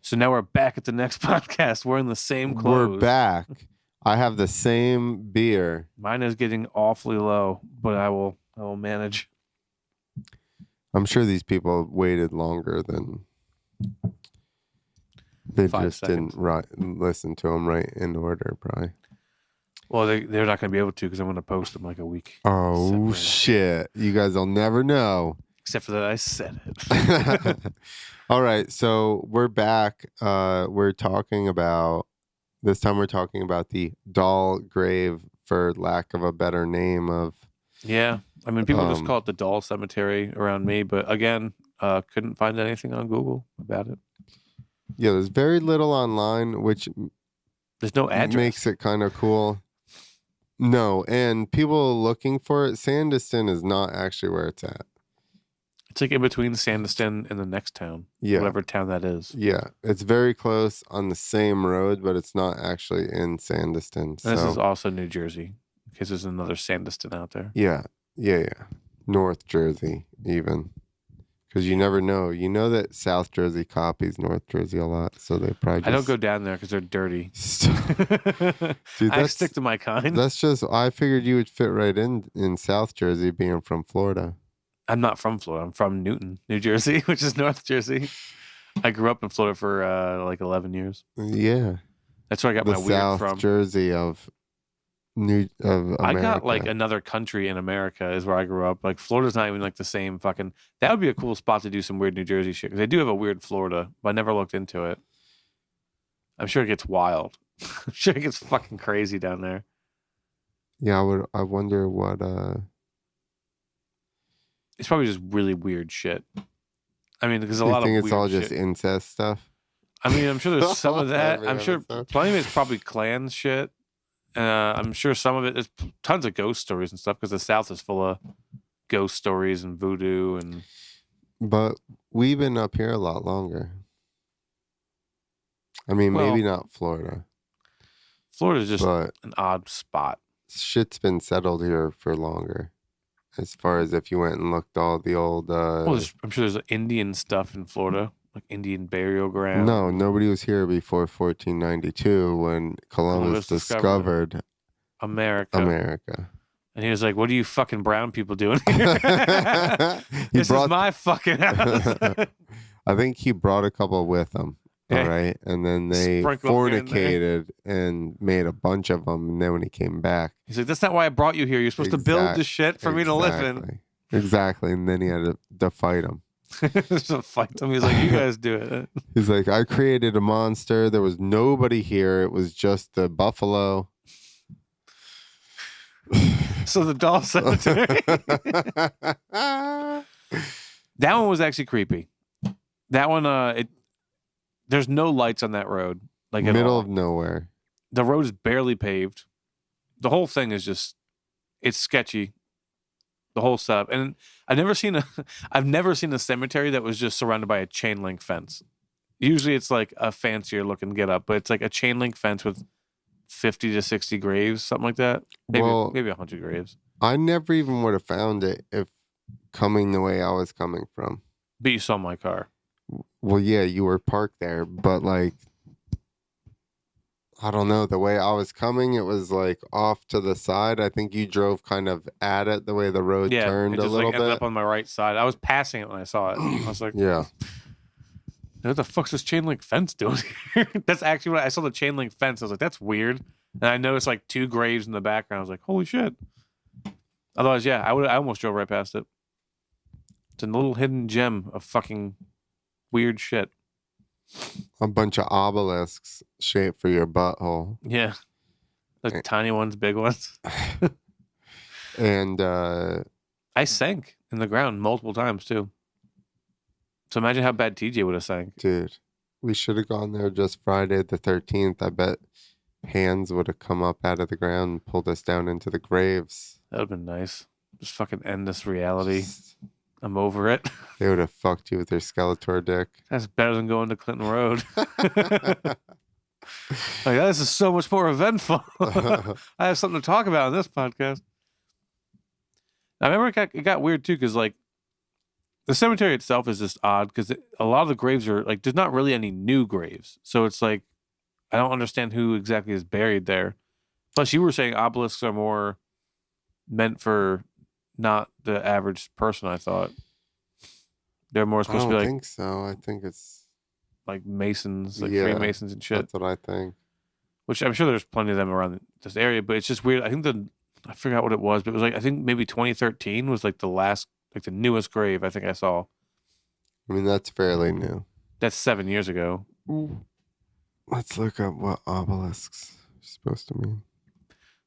So now we're back at the next podcast. We're in the same clothes. We're back. I have the same beer. Mine is getting awfully low, but I will manage. I'm sure these people waited longer than they 5 just seconds. didn't listen to them right in order, probably. Well, they're not going to be able to because I'm going to post them like a week. Oh, shit. You guys will never know. Except for that I said it. All right. So we're back. We're talking about the doll grave, for lack of a better name, of. Yeah. I mean, people just call it the doll cemetery around me. But again, couldn't find anything on Google about it. Yeah, there's very little online, which there's no address. Makes it kind of cool. No, and people looking for it, Sandiston is not actually where it's at. It's like in between Sandiston and the next town. Yeah. Whatever town that is. Yeah. It's very close on the same road, but it's not actually in Sandiston. This is also New Jersey, because there's another Sandiston out there. Yeah. North Jersey, even. Because you never know. You know that South Jersey copies North Jersey a lot, so they probably just... I don't go down there because they're dirty. Dude, I stick to my kind. That's just... I figured you would fit right in South Jersey, being from Florida. I'm not from Florida. I'm from Newton, New Jersey, which is North Jersey. I grew up in Florida for like 11 years. Yeah. That's where I got my weird South from. Jersey of America. I got like another country in America is where I grew up. Like Florida's not even like the same fucking... That would be a cool spot to do some weird New Jersey shit. Because they do have a weird Florida, but I never looked into it. I'm sure it gets wild. I'm sure it gets fucking crazy down there. Yeah, I wonder what... It's probably just really weird shit. I mean, because a lot of weird shit. You think it's all shit. just incest stuff? I mean, I'm sure there's some of that. I'm sure plenty of it's probably clan shit. I'm sure some of it is tons of ghost stories and stuff because the South is full of ghost stories and voodoo and. But we've been up here a lot longer. I mean, maybe not Florida. Florida's just an odd spot. Shit's been settled here for longer. As far as if you went and looked all the old... well, I'm sure there's Indian stuff in Florida, like Indian burial ground. No, nobody was here before 1492 when Columbus discovered America. And he was like, what are you fucking brown people doing here? This is my fucking house. I think he brought a couple with him. All right. And then they fornicated and made a bunch of them. And then when he came back, he's like, that's not why I brought you here. You're supposed to build this shit for me to live in. Exactly. And then he had to fight him. So fight him. He's like, you guys do it. He's like, I created a monster. There was nobody here. It was just the buffalo. So the doll cemetery. That one was actually creepy. That one, there's no lights on that road. Like middle of nowhere. The road is barely paved. The whole thing is it's sketchy. The whole setup. And I've never seen a cemetery that was just surrounded by a chain link fence. Usually it's like a fancier looking get up, but it's like a chain link fence with 50 to 60 graves, something like that. Maybe 100 graves. I never even would have found it if coming the way I was coming from. But you saw my car. Well, yeah, you were parked there, but like, I don't know, the way I was coming, it was like off to the side. I think you drove kind of at it the way the road turned a little bit. Ended up on my right side. I was passing it when I saw it. I was like, yeah. What the fuck's this chain link fence doing here? That's actually what I saw, the chain link fence. I was like, that's weird. And I noticed like 2 graves in the background. I was like, holy shit. Otherwise, yeah, I almost drove right past it. It's a little hidden gem of fucking weird shit. A bunch of obelisks shaped for your butthole. Yeah. Like tiny ones, big ones. And I sank in the ground multiple times too. So imagine how bad TJ would have sank. Dude, we should have gone there just Friday the 13th. I bet hands would have come up out of the ground and pulled us down into the graves. That would have been nice. Just fucking end this reality. I'm over it. They would have fucked you with their Skeletor dick. That's better than going to Clinton Road. Like, this is so much more eventful. I have something to talk about on this podcast. I remember it got weird too, because like The cemetery itself is just odd because a lot of the graves are like there's not really any new graves, so it's like I don't understand who exactly is buried there. Plus, you were saying obelisks are more meant for not the average person. I thought they're more I supposed to be don't think so. I think it's like masons, like yeah. Freemasons and shit. That's what I think. Which I'm sure there's plenty of them around this area, but it's just weird. I think I forgot what it was, but it was like I think maybe 2013 was like the last, like the newest grave I think I saw. I mean, that's fairly new. That's 7 years ago. Let's look up what obelisks are supposed to mean.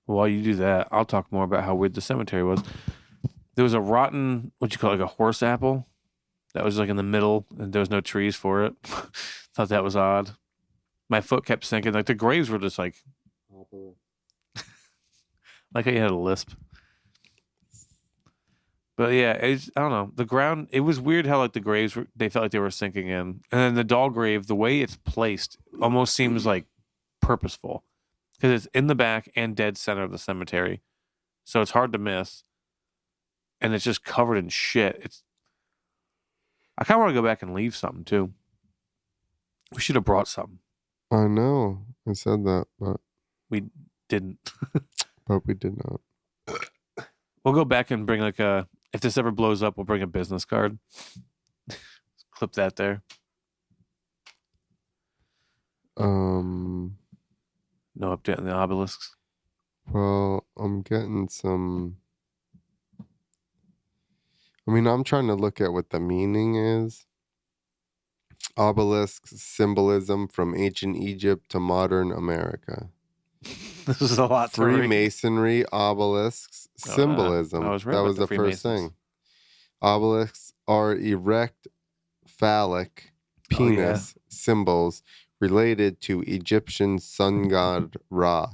While you do that, I'll talk more about how weird the cemetery was. There was a rotten, what you call it, like a horse apple, that was like in the middle, and there was no trees for it. Thought that was odd. My foot kept sinking. Like the graves were just like how you had a lisp. But yeah, I don't know. The ground, it was weird how like the graves were, they felt like they were sinking in. And then the doll grave, the way it's placed almost seems like purposeful because it's in the back and dead center of the cemetery. So it's hard to miss. And it's just covered in shit. I kind of want to go back and leave something too. We should have brought something. I know. I said that, but we didn't. But we did not. We'll go back and bring like if this ever blows up, we'll bring a business card. Clip that there. No update on the obelisks. Well, I'm getting some. I mean, I'm trying to look at what the meaning is. Obelisk symbolism from ancient Egypt to modern America. This is a lot to read. Freemasonry obelisks symbolism. I was right that about was the first Freemasons. thing. Obelisks are erect phallic penis symbols related to Egyptian sun god Ra.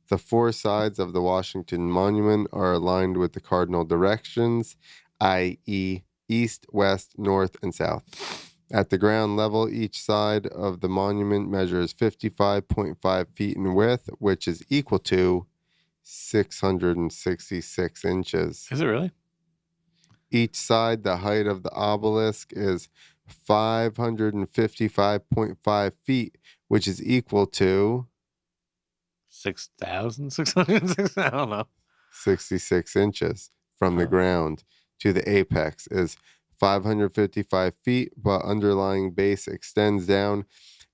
The four sides of the Washington Monument are aligned with the cardinal directions, i.e., east, west, north, and south. At the ground level, each side of the monument measures 55.5 feet in width, which is equal to 666 inches. Is it really? Each side, the height of the obelisk is 555.5 feet, which is equal to 6,606. I don't know. 66 inches from the ground to the apex is 555 feet, but underlying base extends down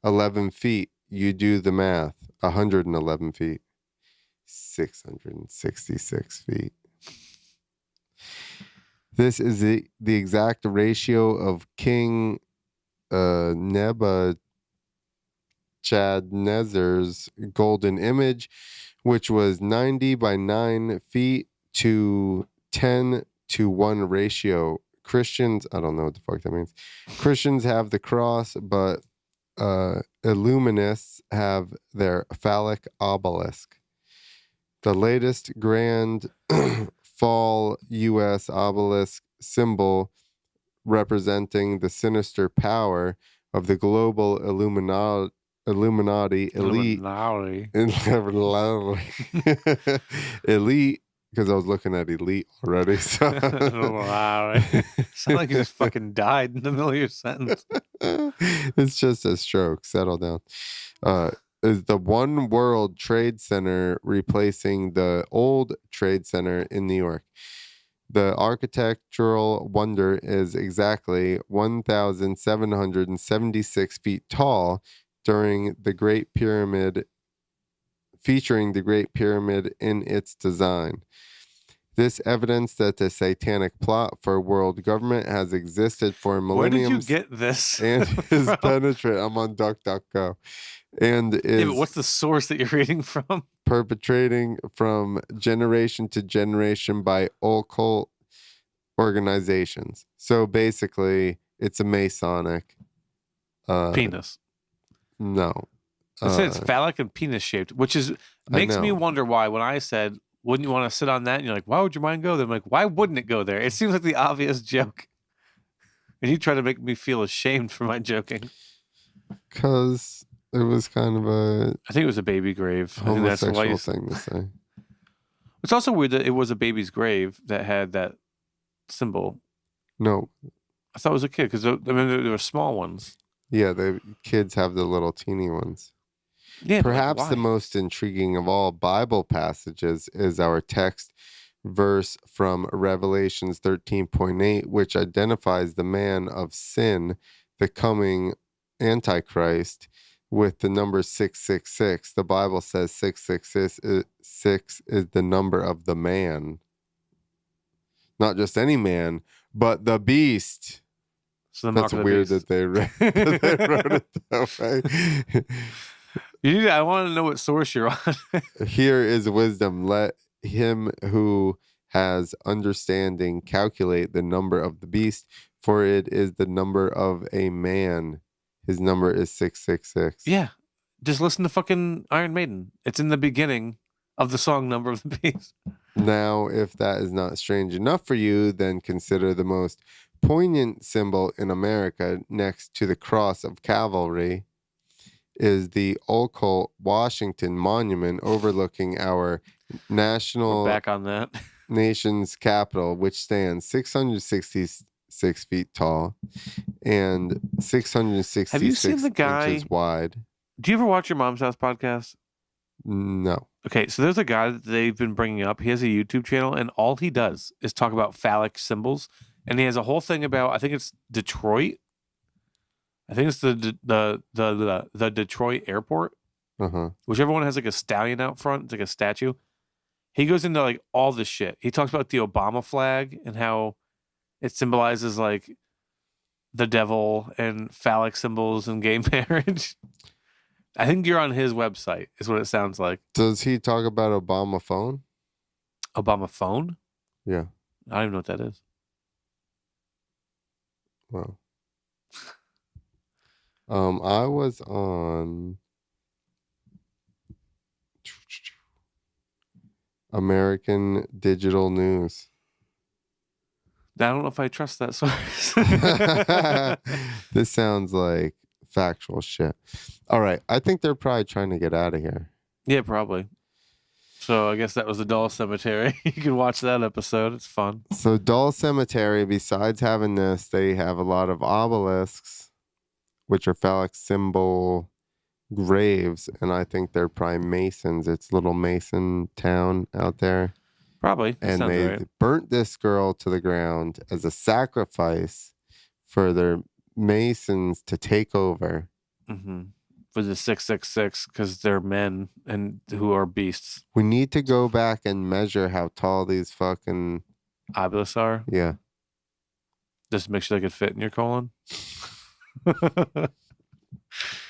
11 feet. You do the math. 111 feet. 666 feet. This is the exact ratio of King Nebuchadnezzar's golden image, which was 90 by 9 feet to 10:1 ratio. Christians, I don't know what the fuck that means. Christians have the cross, but Illuminists have their phallic obelisk. The latest grand fall U.S. obelisk symbol representing the sinister power of the global Illuminati elite. Elite, because I was looking at elite already. So. Sound like you just fucking died in the middle of your sentence. It's just a stroke. Settle down. Is the One World Trade Center replacing the old Trade Center in New York. The architectural wonder is exactly 1,776 feet tall featuring the Great Pyramid in its design. This evidence that the satanic plot for world government has existed for millenniums. Where did you get this? And is penetrate. I'm on DuckDuckGo. And is but what's the source that you're reading from? Perpetrating from generation to generation by occult organizations. So basically, it's a Masonic penis. No. It says it's phallic and penis shaped, which makes me wonder why when I said, wouldn't you want to sit on that? And you're like, why would your mind go there? I'm like, why wouldn't it go there? It seems like the obvious joke. And you try to make me feel ashamed for my joking. Because it was kind of I think it was a baby grave. I think that's why thing to say. It's also weird that it was a baby's grave that had that symbol. No. I thought it was a kid because I mean there were small ones. Yeah, the kids have the little teeny ones. Yeah, Perhaps but the like, why? most intriguing of all Bible passages is our text verse from Revelations 13:8, which identifies the man of sin, the coming Antichrist, with the number 666. The Bible says 666 is the number of the man. Not just any man, but the beast. So the That's mark of the weird beast. that they wrote it that way. I want to know what source you're on. Here is wisdom. Let him who has understanding calculate the number of the beast, for it is the number of a man. His number is 666. Yeah, just listen to fucking Iron Maiden. It's in the beginning of the song "Number of the Beast." Now, if that is not strange enough for you, then consider the most poignant symbol in America next to the cross of cavalry is the Olcott Washington Monument overlooking our We're national back on that. nation's capital, which stands 666 feet tall and Have you 666 seen the guy? inches wide. Do you ever watch your mom's house podcast? No. Okay, so there's a guy that they've been bringing up. He has a YouTube channel, and all he does is talk about phallic symbols. And he has a whole thing about, I think it's Detroit. I think it's the Detroit airport, Uh-huh. whichever one has like a stallion out front. It's like a statue. He goes into like all this shit. He talks about the Obama flag and how it symbolizes like the devil and phallic symbols and gay marriage. I think you're on his website, is what it sounds like. Does he talk about Obama phone? Obama phone? Yeah. I don't even know what that is. Wow. I was on American Digital News. I don't know if I trust that source. This sounds like factual shit. All right. I think they're probably trying to get out of here. Yeah, probably. So I guess that was the Doll Cemetery. You can watch that episode. It's fun. So Doll Cemetery, besides having this, they have a lot of obelisks, which are phallic symbol graves, and I think they're probably Masons. It's little Mason town out there. Probably. That And sounds they right. burnt this girl to the ground as a sacrifice for their Masons to take over. Mm-hmm. For the 666, because they're men and who are beasts. We need to go back and measure how tall these fucking Obelisks are. yeah. Just to make sure they could fit in your colon.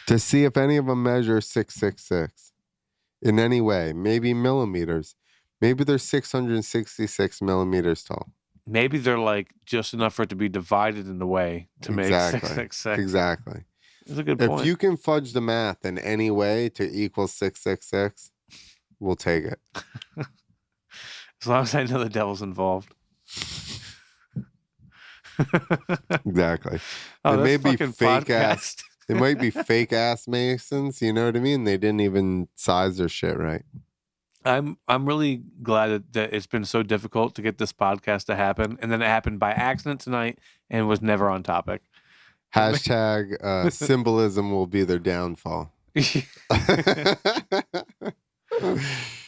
To see if any of them measure 666 in any way, maybe millimeters. Maybe they're 666 millimeters tall. Maybe they're like just enough for it to be divided in the way to make 666. Exactly. That's a good If point. you can fudge the math in any way to equal 666, we'll take it. As long as I know the devil's involved. Exactly. Oh, It this may be fucking fake ass. podcast. It might be fake ass Masons, you know what I mean? They didn't even size their shit right. I'm really glad that it's been so difficult to get this podcast to happen, and then it happened by accident tonight and was never on topic. Hashtag symbolism will be their downfall.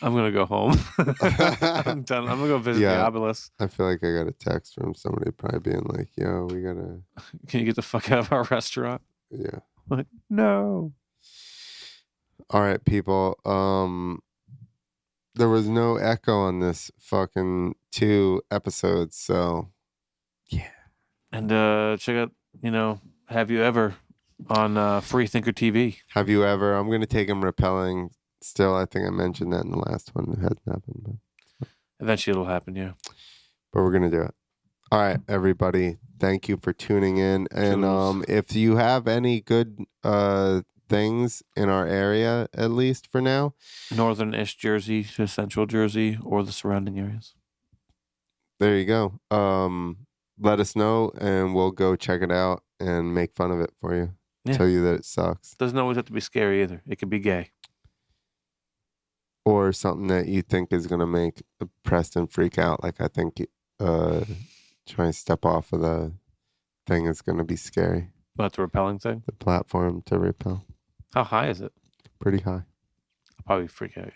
I'm gonna go home. I'm done. I'm gonna go visit the Yeah. obelisk. I feel like I got a text from somebody probably being like, yo, we gotta, Can you get the fuck out of our restaurant? yeah. I'm like, no. All right, people. There was no echo on this fucking 2 episodes, so yeah. And check out, Have You Ever on Freethinker TV. Have you ever? I'm gonna take him rappelling. Still, I think I mentioned that in the last one. It hasn't happened, Eventually it'll happen, yeah. but we're gonna do it. All right, everybody. Thank you for tuning in. And Toodles. if you have any good things in our area, at least for now, Northern-ish Jersey to Central Jersey or the surrounding areas. there you go. Let us know, and we'll go check it out and make fun of it for you. Yeah. Tell you that it sucks, Doesn't always have to be scary either. It could be gay. or something that you think is gonna make Preston freak out. Like I think try and step off of the thing is going to be scary. What, the repelling thing? The platform to repel. How high is it? Pretty high. I'll probably freak out.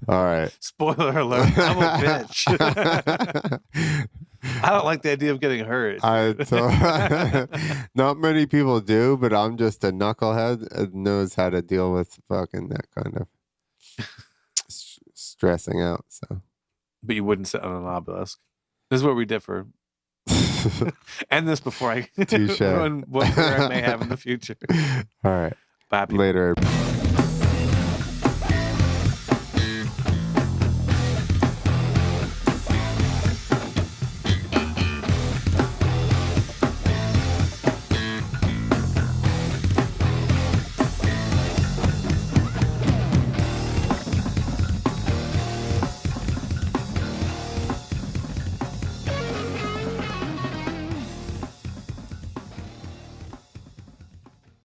All right. Spoiler alert. I'm a bitch. I don't like the idea of getting hurt. Not many people do, but I'm just a knucklehead that knows how to deal with fucking that kind of stressing out. So, but you wouldn't sit on an obelisk. This is where we differ. End this before I Touche. ruin what career I may have in the future. All right. Bye, people. Later.